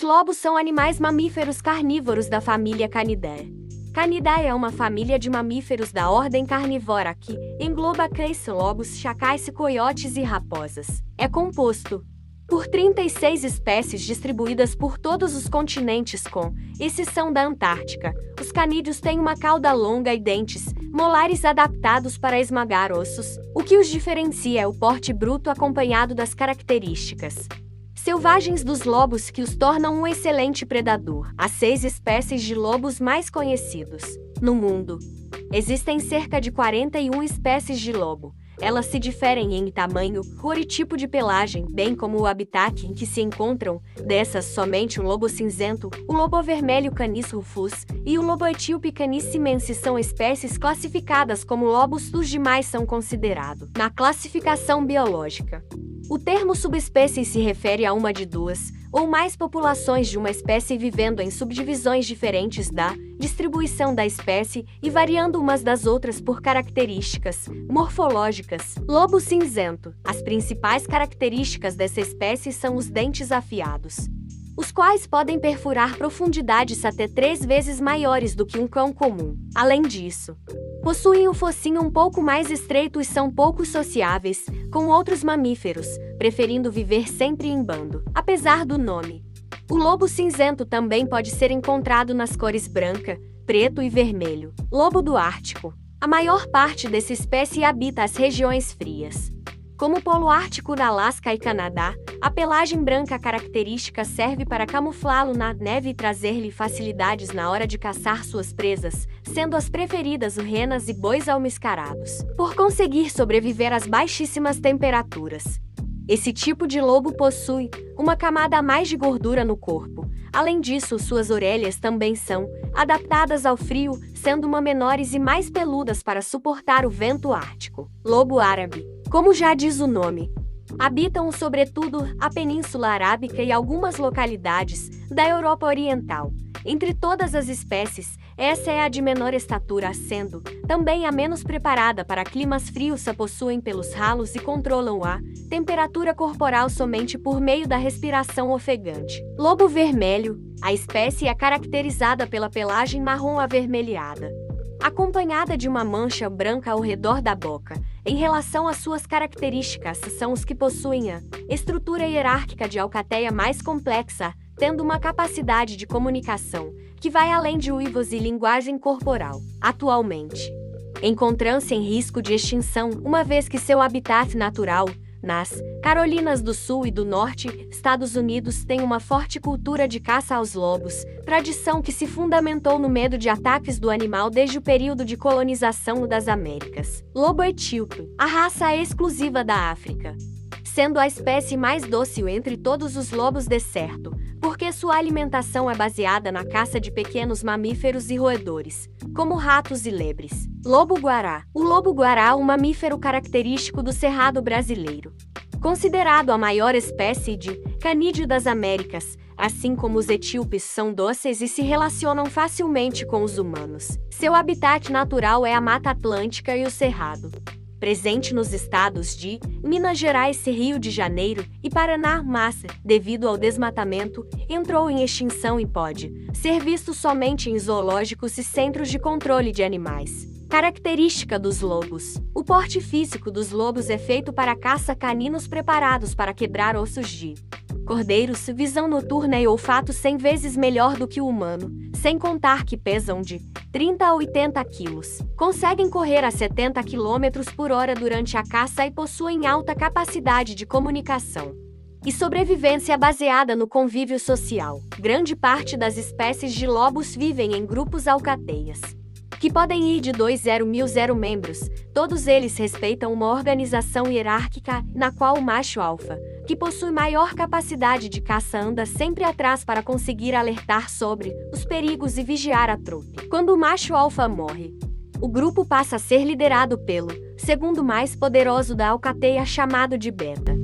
lobos são animais mamíferos carnívoros da família Canidae. Canidae é uma família de mamíferos da ordem carnívora que engloba cães, lobos, chacais, coiotes e raposas. É composto por 36 espécies distribuídas por todos os continentes, com exceção da Antártica. Os canídeos têm uma cauda longa e dentes molares adaptados para esmagar ossos. O que os diferencia é o porte bruto acompanhado das características selvagens dos lobos que os tornam um excelente predador. As 6 espécies de lobos mais conhecidos no mundo. Existem cerca de 41 espécies de lobo. Elas se diferem em tamanho, cor e tipo de pelagem, bem como o habitat em que se encontram. Dessas, somente o lobo cinzento, o lobo vermelho Canis rufus e o lobo etíope Canis simensis são espécies classificadas como lobos. Os demais são considerados na classificação biológica. O termo subespécie se refere a uma de 2 ou mais populações de uma espécie vivendo em subdivisões diferentes da distribuição da espécie e variando umas das outras por características morfológicas. Lobo cinzento. As principais características dessa espécie são os dentes afiados, os quais podem perfurar profundidades até 3 vezes maiores do que um cão comum. Além disso, possuem o focinho um pouco mais estreito e são pouco sociáveis com outros mamíferos, preferindo viver sempre em bando. Apesar do nome, o lobo cinzento também pode ser encontrado nas cores branca, preto e vermelho. Lobo do Ártico. A maior parte dessa espécie habita as regiões frias, como o Polo Ártico da Alasca e Canadá. A pelagem branca característica serve para camuflá-lo na neve e trazer-lhe facilidades na hora de caçar suas presas, sendo as preferidas renas e bois almiscarados, por conseguir sobreviver às baixíssimas temperaturas. Esse tipo de lobo possui uma camada a mais de gordura no corpo. Além disso, suas orelhas também são adaptadas ao frio, sendo menores e mais peludas para suportar o vento ártico. Lobo árabe. Como já diz o nome, habitam sobretudo a Península Arábica e algumas localidades da Europa Oriental. Entre todas as espécies, essa é a de menor estatura, sendo também a menos preparada para climas frios. Possuem pelos ralos e controlam a temperatura corporal somente por meio da respiração ofegante. Lobo vermelho. A espécie é caracterizada pela pelagem marrom avermelhada, acompanhada de uma mancha branca ao redor da boca. Em relação às suas características, são os que possuem a estrutura hierárquica de alcateia mais complexa, tendo uma capacidade de comunicação que vai além de uivos e linguagem corporal. Atualmente, encontram-se em risco de extinção, uma vez que seu habitat natural, nas Carolinas do Sul e do Norte, Estados Unidos, tem uma forte cultura de caça aos lobos, tradição que se fundamentou no medo de ataques do animal desde o período de colonização das Américas. Lobo etíope. A raça é exclusiva da África, sendo a espécie mais dócil entre todos os lobos deserto, porque sua alimentação é baseada na caça de pequenos mamíferos e roedores, como ratos e lebres. Lobo guará. O lobo-guará é um mamífero característico do Cerrado brasileiro, considerado a maior espécie de canídeo das Américas. Assim como os etíopes, são dóceis e se relacionam facilmente com os humanos. Seu habitat natural é a Mata Atlântica e o Cerrado, presente nos estados de Minas Gerais, Rio de Janeiro e Paraná, mas, devido ao desmatamento, entrou em extinção e pode ser visto somente em zoológicos e centros de controle de animais. Característica dos lobos. O porte físico dos lobos é feito para caça, caninos preparados para quebrar ossos de cordeiros, visão noturna e olfato 100 vezes melhor do que o humano, sem contar que pesam de 30 a 80 quilos. Conseguem correr a 70 km por hora durante a caça e possuem alta capacidade de comunicação e sobrevivência baseada no convívio social. Grande parte das espécies de lobos vivem em grupos alcateias, que podem ir de 2 a 1.000 membros. Todos eles respeitam uma organização hierárquica, na qual o macho alfa, que possui maior capacidade de caça, anda sempre atrás para conseguir alertar sobre os perigos e vigiar a trupe. Quando o macho alfa morre, o grupo passa a ser liderado pelo segundo mais poderoso da alcateia, chamado de beta.